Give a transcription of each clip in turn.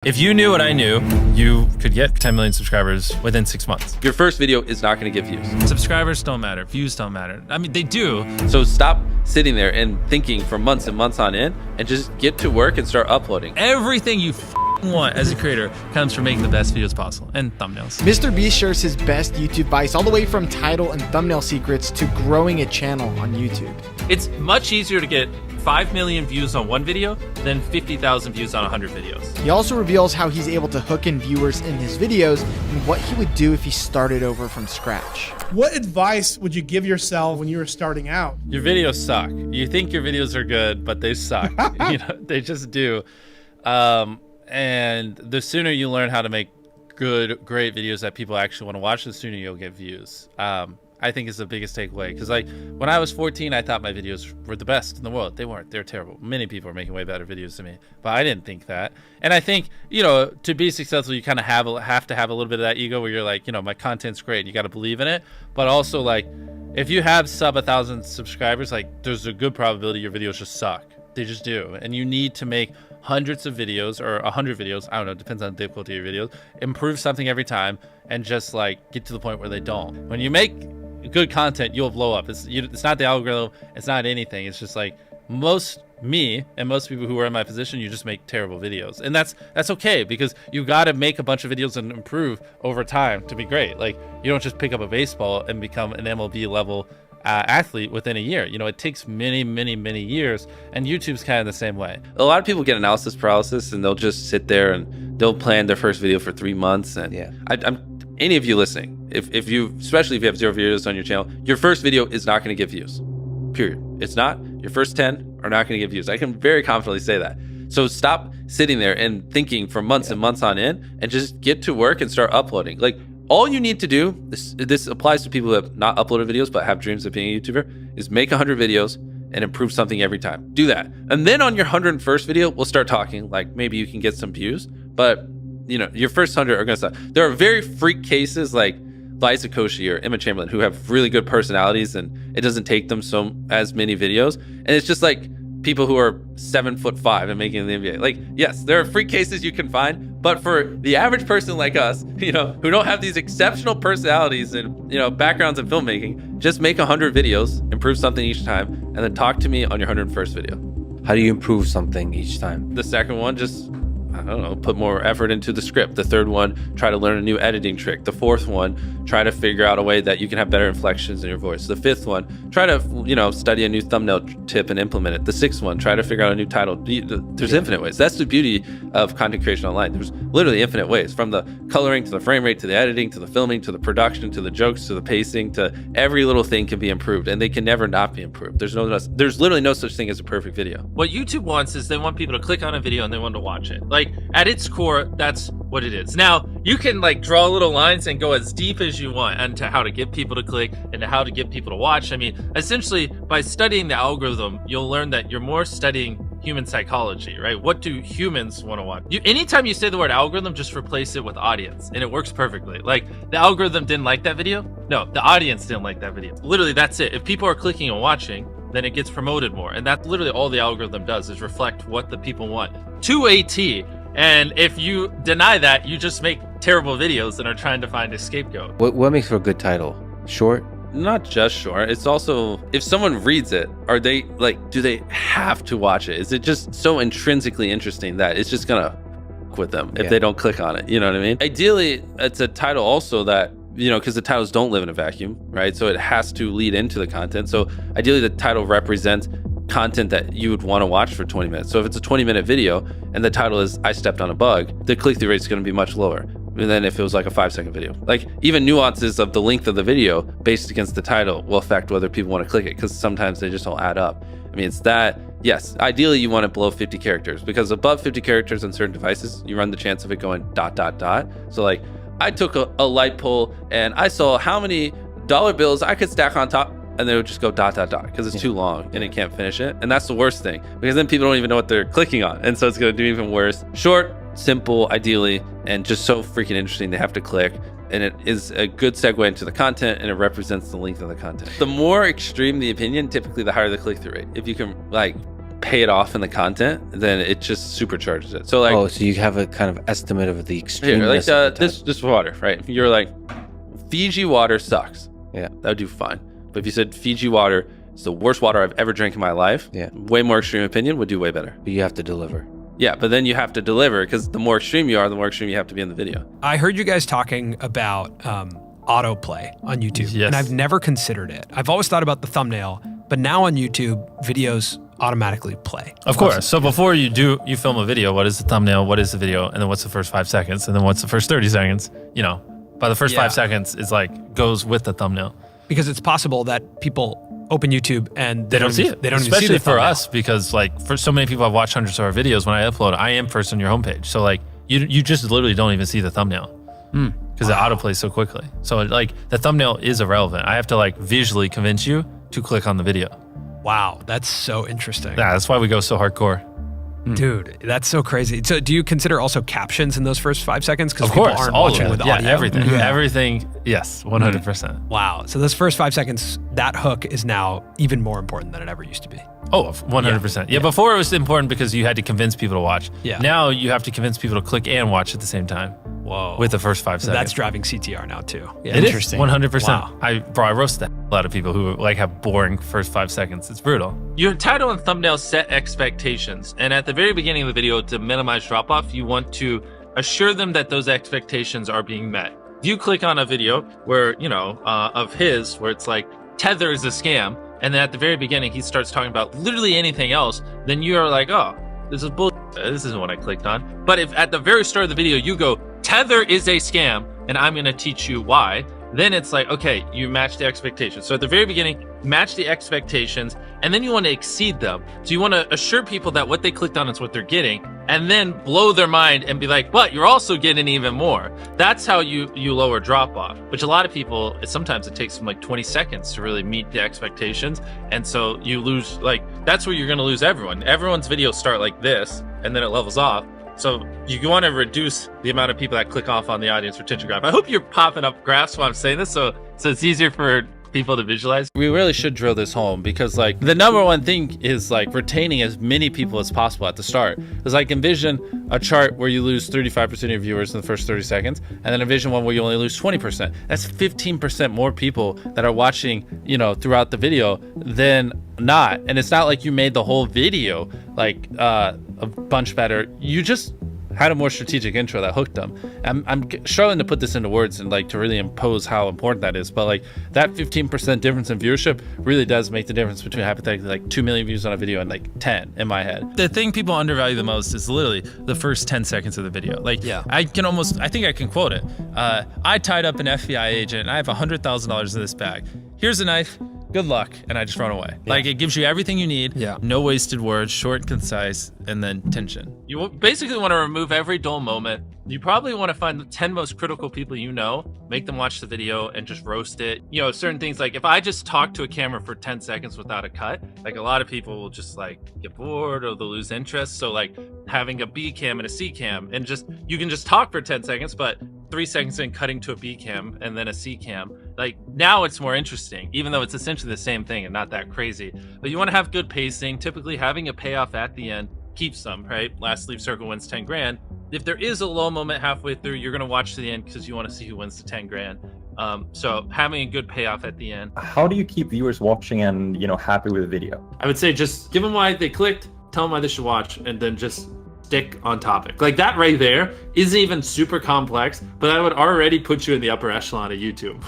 If you knew what I knew, you could get 10 million subscribers within 6 months. Your first video is not going to get views. Subscribers don't matter. Views don't matter. I mean, they do. So stop sitting there and thinking for months and months on end and just get to work and start uploading. Everything you want as a creator comes from making the best videos possible and thumbnails. MrBeast shares his best YouTube advice all the way from title and thumbnail secrets to growing a channel on YouTube. It's much easier to get 5 million views on one video than 50,000 views on 100 videos. He also reveals how he's able to hook in viewers in his videos and what he would do if he started over from scratch. What advice would you give yourself when you were starting out? Your videos suck. You think your videos are good, but they suck. You know, they just do. And the sooner you learn how to make good, great videos that people actually want to watch, the sooner you'll get views. I think is the biggest takeaway. Because like when I was 14, I thought my videos were the best in the world. They weren't. They're terrible. Many people are making way better videos than me, but I didn't think that. And I think, you know, to be successful, you kind of have to have a little bit of that ego where you're like, you know, my content's great. You got to believe in it. But also like, if you have sub 1,000 subscribers, like there's a good probability your videos just suck. They just do. And you need to make hundreds of videos or 100 videos. I don't know. It depends on the difficulty of your videos. Improve something every time and just like get to the point where they don't. When you make good content, you'll blow up. It's not the algorithm. It's not anything. It's just like me and most people who are in my position, you just make terrible videos. And that's okay, because you got to make a bunch of videos and improve over time to be great. Like you don't just pick up a baseball and become an MLB level athlete within a year. You know, it takes many years, and YouTube's kind of the same way. A lot of people get analysis paralysis and they'll just sit there and they'll plan their first video for 3 months. And yeah, any of you listening, especially if you have 0 videos on your channel, your first video is not going to get views, period. It's not. Your first 10 are not going to get views. I can very confidently say that. So stop sitting there and thinking for months and months on end and just get to work and start uploading. Like all you need to do, this applies to people who have not uploaded videos but have dreams of being a YouTuber, is make 100 videos and improve something every time. Do that. And then on your 101st video, we'll start talking like maybe you can get some views, but you know, your first 100 are gonna suck. There are very freak cases like Liza Koshy or Emma Chamberlain who have really good personalities and it doesn't take them as many videos. And it's just like people who are 7'5" and making the NBA. Like, yes, there are freak cases you can find, but for the average person like us, you know, who don't have these exceptional personalities and, you know, backgrounds in filmmaking, just make 100 videos, improve something each time, and then talk to me on your 101st video. How do you improve something each time? The second one, just, I don't know, put more effort into the script. The third one, try to learn a new editing trick. The fourth one, try to figure out a way that you can have better inflections in your voice. The fifth one, try to, you know, study a new thumbnail tip and implement it. The sixth one, try to figure out a new title. There's infinite ways. That's the beauty of content creation online. There's literally infinite ways, from the coloring to the frame rate to the editing to the filming to the production to the jokes to the pacing to every little thing can be improved, and they can never not be improved. There's literally no such thing as a perfect video. What YouTube wants is they want people to click on a video and they want to watch it. Like at its core, that's what it is. Now you can like draw little lines and go as deep as you want into how to get people to click and how to get people to watch. I mean, essentially by studying the algorithm, you'll learn that you're more studying human psychology, right? What do humans want to watch? Anytime you say the word algorithm, just replace it with audience and it works perfectly. Like the algorithm didn't like that video. No, the audience didn't like that video. Literally, that's it. If people are clicking and watching, then it gets promoted more. And that's literally all the algorithm does, is reflect what the people want to a T. And if you deny that, you just make terrible videos and are trying to find a scapegoat. What makes for a good title? Short? Not just short. It's also, if someone reads it, are they like, do they have to watch it? Is it just so intrinsically interesting that it's just gonna with them if they don't click on it? You know what I mean? Ideally, it's a title also that, you know, because the titles don't live in a vacuum, right? So it has to lead into the content. So ideally the title represents content that you would want to watch for 20 minutes. So if it's a 20-minute video and the title is I stepped on a bug, the click-through rate is going to be much lower than if it was like a 5-second video. Like even nuances of the length of the video based against the title will affect whether people want to click it, because sometimes they just don't add up. I mean, it's that, yes, ideally you want it below 50 characters, because above 50 characters on certain devices, you run the chance of it going ... So like I took a light pole and I saw how many dollar bills I could stack on top, and they would just go ... because it's too long and it can't finish it. And that's the worst thing, because then people don't even know what they're clicking on. And so it's going to do even worse. Short, simple, ideally, and just so freaking interesting they have to click. And it is a good segue into the content, and it represents the length of the content. The more extreme the opinion, typically the higher the click-through rate. If you can like pay it off in the content, then it just supercharges it. So like, Oh, so you have a kind of estimate of the extreme. like this water, right? You're like, Fiji water sucks. Yeah. That would do fine. But if you said Fiji water is the worst water I've ever drank in my life, Yeah. way more extreme opinion would do way better. But you have to deliver. Yeah, but then you have to deliver, because the more extreme you are, the more extreme you have to be in the video. I heard you guys talking about autoplay on YouTube, Yes. and I've never considered it. I've always thought about the thumbnail, but now on YouTube, videos automatically play. Of course. So before you film a video, what is the thumbnail? What is the video? And then what's the first 5 seconds? And then what's the first 30 seconds? You know, by the first 5 seconds is like goes with the thumbnail. Because it's possible that people open YouTube and They don't see even- it. They don't Especially even see the for thumbnail. us, because like for so many people I've watched hundreds of our videos, when I upload, I am first on your homepage. So like you just literally don't even see the thumbnail because it autoplays so quickly. So like the thumbnail is irrelevant. I have to like visually convince you to click on the video. Wow, that's so interesting. Yeah, that's why we go so hardcore. Dude, that's so crazy. So do you consider also captions in those first 5 seconds? Because Of people course, aren't all watching of it. with Yeah, audio. everything. Everything. Yes, 100%. Wow. So those first 5 seconds, that hook is now even more important than it ever used to be. Oh, 100%. Yeah, before it was important because you had to convince people to watch. Yeah. Now you have to convince people to click and watch at the same time Whoa. with the first 5 So seconds. that's driving CTR now too. Yeah. It is, Interesting. 100%. Wow. I roast that a lot of people who like have boring first 5 seconds. It's brutal. Your title and thumbnail set expectations, and at the very beginning of the video, to minimize drop-off, you want to assure them that those expectations are being met. If you click on a video where, of his, where it's like, Tether is a scam, and then at the very beginning, he starts talking about literally anything else, then you are like, oh, this is bull. This isn't what I clicked on. But if at the very start of the video, you go, Tether is a scam, and I'm going to teach you why, then it's like, okay, you match the expectations. So at the very beginning, match the expectations, and then you want to exceed them. So you want to assure people that what they clicked on is what they're getting, and then blow their mind and be like, but you're also getting even more. That's how you lower drop off, which a lot of people, sometimes it takes them like 20 seconds to really meet the expectations. And so you lose, like, that's where you're going to lose everyone. Everyone's videos start like this, and then it levels off. So you want to reduce the amount of people that click off on the audience retention graph. I hope you're popping up graphs while I'm saying this, so it's easier for people to visualize. We really should drill this home because like the number one thing is like retaining as many people as possible at the start. Because like envision a chart where you lose 35% of your viewers in the first 30 seconds, and then envision one where you only lose 20%. That's 15% more people that are watching, throughout the video than not. And it's not like you made the whole video like a bunch better. You just had a more strategic intro that hooked them. I'm struggling to put this into words and like to really impose how important that is, but like that 15% difference in viewership really does make the difference between hypothetically like 2 million views on a video and like 10 in my head. The thing people undervalue the most is literally the first 10 seconds of the video. Like, Yeah. I think I can quote it. I tied up an FBI agent and I have $100,000 in this bag. Here's a knife. Good luck, and I just run away. Like, it gives you everything you need. Yeah. No wasted words, short and concise, and then tension. You basically want to remove every dull moment. You probably want to find the 10 most critical people you know, make them watch the video and just roast it. Certain things like if I just talk to a camera for 10 seconds without a cut, like a lot of people will just like get bored or they'll lose interest. So like having a B cam and a C cam and you can just talk for 10 seconds, but 3 seconds in cutting to a B cam and then a C cam. Like now it's more interesting, even though it's essentially the same thing and not that crazy. But you want to have good pacing. Typically having a payoff at the end keeps them, right? Last sleeve circle wins 10 grand. If there is a low moment halfway through, you're going to watch to the end because you want to see who wins the 10 grand. So having a good payoff at the end. How do you keep viewers watching and happy with the video? I would say just give them why they clicked, tell them why they should watch, and then just stick on topic. Like that right there isn't even super complex, but that would already put you in the upper echelon of YouTube.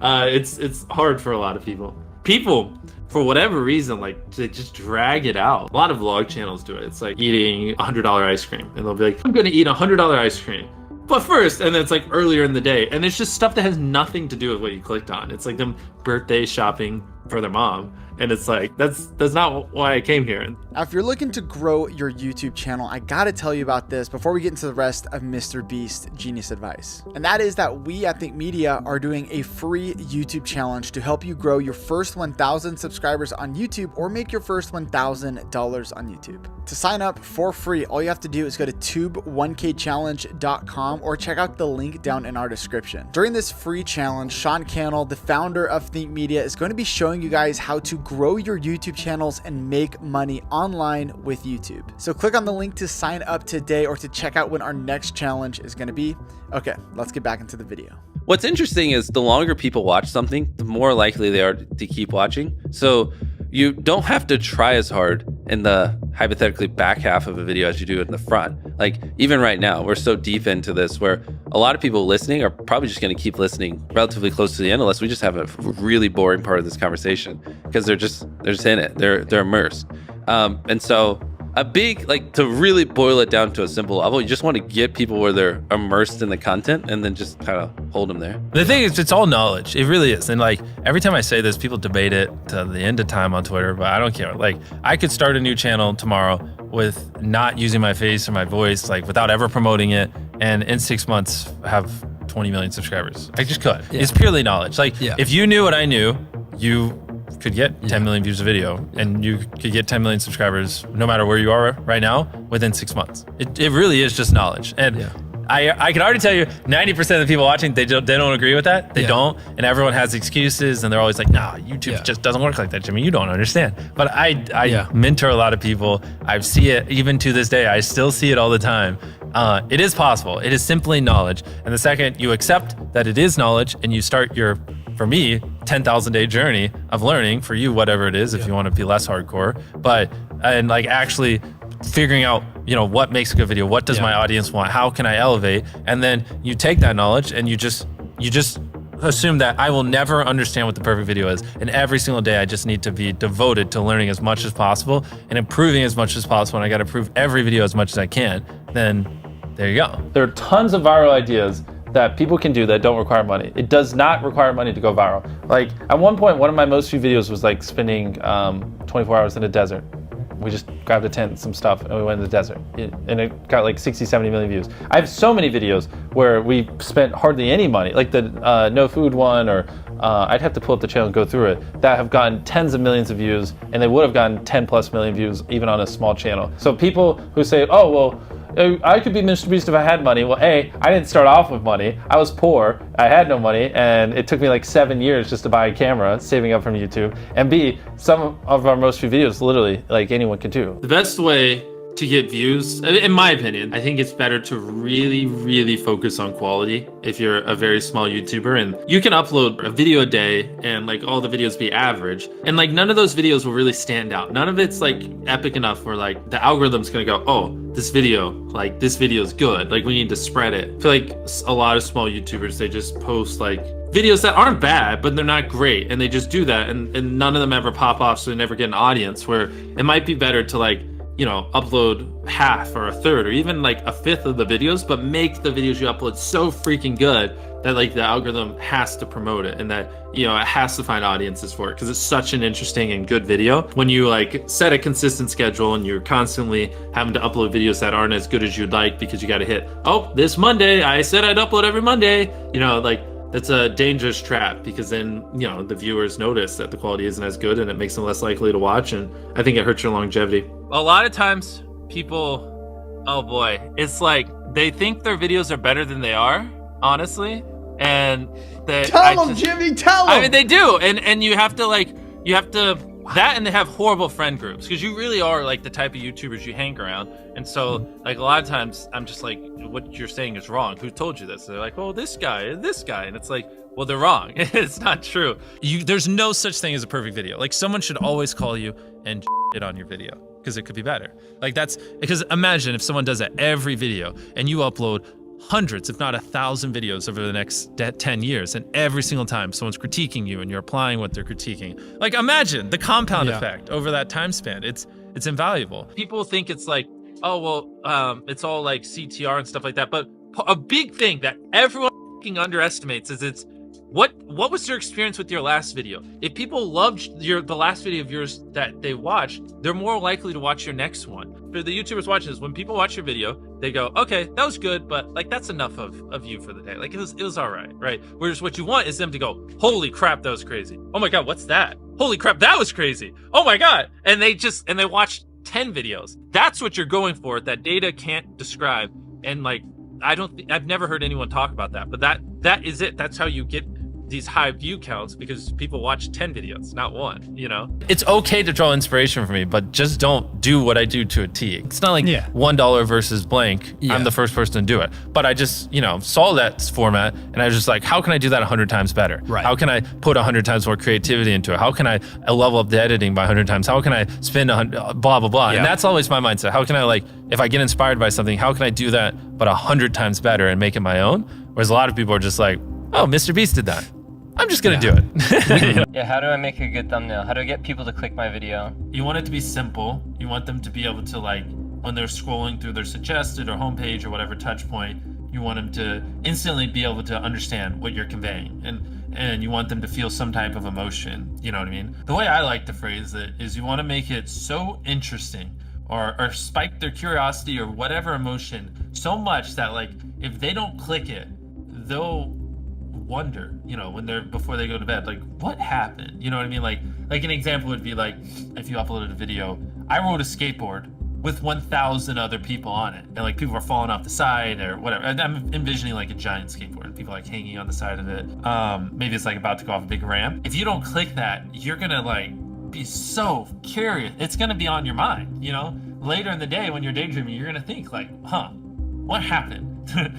It's hard for a lot of people. People, for whatever reason, like they just drag it out. A lot of vlog channels do it. It's like eating $100 ice cream, and they'll be like, I'm gonna eat $100 ice cream. But first, and then it's like earlier in the day, and it's just stuff that has nothing to do with what you clicked on. It's like them birthday shopping for their mom. And it's like, that's not why I came here. Now, if you're looking to grow your YouTube channel, I gotta tell you about this before we get into the rest of MrBeast Genius Advice. And that is that we at Think Media are doing a free YouTube challenge to help you grow your first 1,000 subscribers on YouTube or make your first $1,000 on YouTube. To sign up for free, all you have to do is go to tube1kchallenge.com or check out the link down in our description. During this free challenge, Sean Cannell, the founder of Think Media, is going to be showing you guys how to grow your YouTube channels and make money online with YouTube. So click on the link to sign up today or to check out when our next challenge is going to be. Okay, let's get back into the video. What's interesting is the longer people watch something, the more likely they are to keep watching. So you don't have to try as hard in the hypothetically back half of a video as you do in the front. Like even right now, we're so deep into this where a lot of people listening are probably just going to keep listening relatively close to the end unless we just have a really boring part of this conversation because they're just in it. They're immersed. And so a big, like, to really boil it down to a simple level, you just want to get people where they're immersed in the content and then just kind of hold them there. The thing is, it's all knowledge. It really is. And like every time I say this, people debate it to the end of time on Twitter, but I don't care. Like I could start a new channel tomorrow with not using my face or my voice, like without ever promoting it. And in 6 months have 20 million subscribers. I just could. Yeah. It's purely knowledge. Like if you knew what I knew, you could get 10 million views a video and you could get 10 million subscribers no matter where you are right now within 6 months. It really is just knowledge. And I can already tell you 90% of the people watching, they don't agree with that. They don't. And everyone has excuses and they're always like, nah, YouTube just doesn't work like that, Jimmy. You don't understand. But I mentor a lot of people. I see it even to this day. I still see it all the time. It is possible. It is simply knowledge. And the second you accept that it is knowledge and you start your, for me, 10,000 day journey of learning, for you, whatever it is, if you want to be less hardcore, and like actually figuring out, you know, what makes a good video, what does my audience want, how can I elevate, and then you take that knowledge and you just assume that I will never understand what the perfect video is, and every single day I just need to be devoted to learning as much as possible and improving as much as possible, and I got to improve every video as much as I can. Then there you go. There are tons of viral ideas that people can do that don't require money. It does not require money to go viral. Like at one point, one of my most viewed videos was like spending 24 hours in a desert. We just grabbed a tent, some stuff, and we went in the desert. And it got like 60, 70 million views. I have so many videos where we spent hardly any money, like the no food one, or I'd have to pull up the channel and go through it, that have gotten tens of millions of views, and they would have gotten 10 plus million views even on a small channel. So people who say, oh, well, I could be MrBeast if I had money. Well, A, I didn't start off with money. I was poor. I had no money, and it took me like 7 years just to buy a camera, saving up from YouTube. And B, some of our most viewed videos, literally, like anyone can do. The best way to get views, in my opinion, I think it's better to really focus on quality if you're a very small YouTuber, and you can upload a video a day and like all the videos be average, and like none of those videos will really stand out. None of it's like epic enough where like the algorithm's gonna go, oh, this video is good, like we need to spread it. I feel like a lot of small YouTubers, they just post like videos that aren't bad, but they're not great, and they just do that, and none of them ever pop off, so they never get an audience. Where it might be better to like, you know, upload half or a third or even like a fifth of the videos, but make the videos you upload so freaking good that like the algorithm has to promote it, and that, you know, it has to find audiences for it because it's such an interesting and good video. When you like set a consistent schedule and you're constantly having to upload videos that aren't as good as you'd like because you got to hit, oh, this Monday, I said I'd upload every Monday, you know, like that's a dangerous trap, because then, you know, the viewers notice that the quality isn't as good and it makes them less likely to watch, and I think it hurts your longevity. A lot of times people, oh boy, it's like they think their videos are better than they are, honestly, and tell them, Jimmy, tell them. I mean, they do, and you have to that, and they have horrible friend groups, because you really are like the type of YouTubers you hang around. And so like a lot of times I'm just like, what you're saying is wrong. Who told you this? They're like, oh, this guy. And it's like, well, they're wrong. It's not true. There's no such thing as a perfect video. Like someone should always call you and it on your video, because it could be better. Like that's because imagine if someone does that every video and you upload hundreds, if not 1,000 videos over the next 10 years, and every single time someone's critiquing you and you're applying what they're critiquing. Like imagine the compound effect over that time span. It's invaluable. People think it's like, oh, well, it's all like CTR and stuff like that. But a big thing that everyone underestimates is it's what was your experience with your last video? If people loved the last video of yours that they watched, they're more likely to watch your next one. For the YouTubers watching this, when people watch your video, they go, okay, that was good, but like that's enough of you for the day. Like it was all right, right? Whereas what you want is them to go, holy crap, that was crazy. Oh my God, what's that? Holy crap, that was crazy. Oh my God. And they watch 10 videos. That's what you're going for, that data can't describe. And like, I've never heard anyone talk about that, but that is it. That's how you get these high view counts because people watch 10 videos, not one, you know? It's okay to draw inspiration from me, but just don't do what I do to a T. It's not like $1 versus blank. I'm the first person to do it. But I just, you know, saw that format and I was just like, how can I do that 100 times better? Right. How can I put 100 times more creativity into it? How can I level up the editing by 100 times? How can I spend 100, blah, blah, blah. And that's always my mindset. How can I, like, if I get inspired by something, how can I do that but 100 times better and make it my own? Whereas a lot of people are just like, oh, MrBeast did that. I'm just gonna do it. Yeah, how do I make a good thumbnail? How do I get people to click my video? You want it to be simple. You want them to be able to, like, when they're scrolling through their suggested or homepage or whatever touch point, you want them to instantly be able to understand what you're conveying. And you want them to feel some type of emotion, you know what I mean? The way I like to phrase it is you want to make it so interesting or spike their curiosity or whatever emotion so much that, like, if they don't click it, they'll wonder, you know, when they're before they go to bed, like, what happened? You know what I mean? Like an example would be like, if you uploaded a video, I rode a skateboard with 1,000 other people on it, and, like, people are falling off the side or whatever. And I'm envisioning like a giant skateboard, people like hanging on the side of it. Maybe it's like about to go off a big ramp. If you don't click that, you're gonna, like, be so curious. It's gonna be on your mind, you know? Later in the day when you're daydreaming, you're gonna think like, huh, what happened?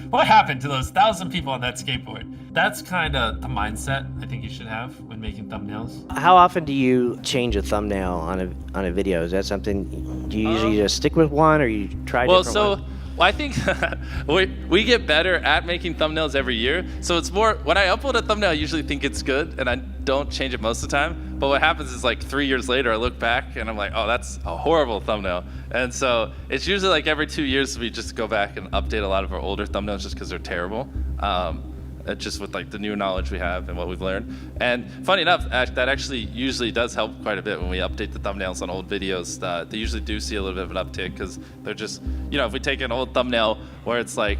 What happened to those 1,000 people on that skateboard? That's kind of the mindset I think you should have when making thumbnails. How often do you change a thumbnail on a video? Is that something, do you usually just stick with one, or you try different ones? Well, I think we get better at making thumbnails every year. So it's more, when I upload a thumbnail, I usually think it's good and I don't change it most of the time. But what happens is, like, 3 years later, I look back and I'm like, oh, that's a horrible thumbnail. And so it's usually like every 2 years we just go back and update a lot of our older thumbnails just because they're terrible. Just with, like, the new knowledge we have and what we've learned. And funny enough, that actually usually does help quite a bit when we update the thumbnails on old videos. They usually do see a little bit of an uptick because they're just, you know, if we take an old thumbnail where it's like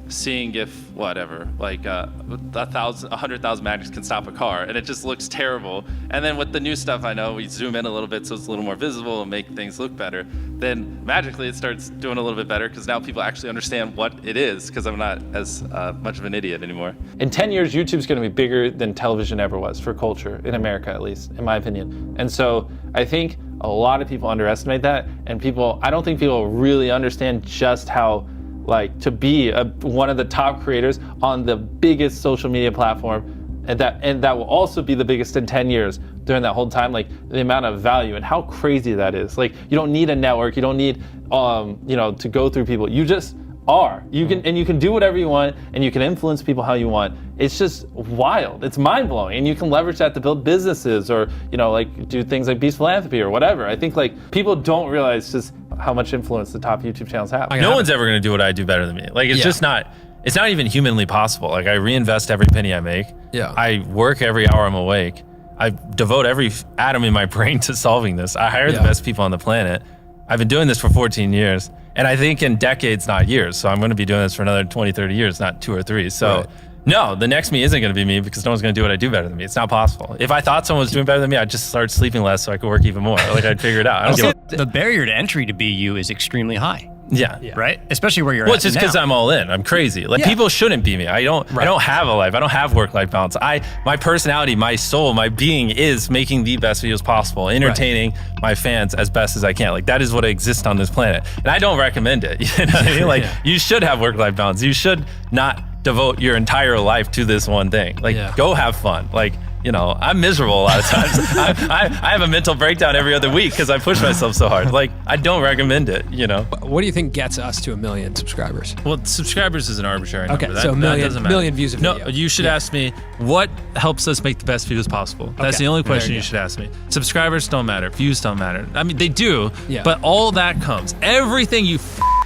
seeing if whatever, like 100,000 magnets can stop a car, and it just looks terrible. And then with the new stuff, I know we zoom in a little bit so it's a little more visible and make things look better. Then magically it starts doing a little bit better because now people actually understand what it is, because I'm not as much of an idiot anymore. In 10 years, YouTube's going to be bigger than television ever was for culture, in America at least, in my opinion. And so I think a lot of people underestimate that, and I don't think people really understand just how, like, to be one of the top creators on the biggest social media platform, and that will also be the biggest in 10 years during that whole time, like, the amount of value and how crazy that is. Like, you don't need a network, you don't need you know, to go through people. You just are. You can do whatever you want, and you can influence people how you want. It's just wild. It's mind-blowing, and you can leverage that to build businesses, or, you know, like, do things like Beast Philanthropy or whatever. I think, like, people don't realize just how much influence the top YouTube channels have. No one's ever gonna do what I do better than me. Like, it's just not. It's not even humanly possible. Like, I reinvest every penny I make. Yeah. I work every hour I'm awake. I devote every atom in my brain to solving this. I hire the best people on the planet. I've been doing this for 14 years, and I think in decades, not years. So I'm going to be doing this for another 20, 30 years, not 2 or 3. So no, the next me isn't going to be me, because no one's going to do what I do better than me. It's not possible. If I thought someone was doing better than me, I'd just start sleeping less so I could work even more. Like, I'd figure it out. I don't The barrier to entry to be you is extremely high. Yeah. Right? Especially where you're well, at it's just because I'm all in. I'm crazy. Like, people shouldn't be me. I don't have a life. I don't have work-life balance. My personality, my soul, my being is making the best videos possible, entertaining my fans as best as I can. Like, that is what exists on this planet. And I don't recommend it. You know what I mean? Like, you should have work-life balance. You should not devote your entire life to this one thing. Like, go have fun. Like, you know, I'm miserable a lot of times. I have a mental breakdown every other week because I push myself so hard. Like, I don't recommend it, you know. What do you think gets us to 1 million subscribers? Well, subscribers is an arbitrary number. Okay, so that doesn't matter. Million views a video. No, you should ask me, what helps us make the best videos possible? That's the only question you should ask me. Subscribers don't matter. Views don't matter. I mean, they do, but all that comes. Everything you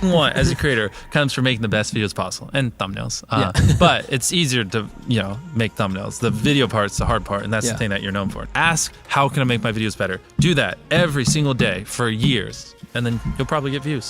want as a creator comes from making the best videos possible, and thumbnails. But it's easier to, you know, make thumbnails. The video part's the hard part, and that's the thing that you're known for. Ask, how can I make my videos better? Do that every single day for years, and then you'll probably get views.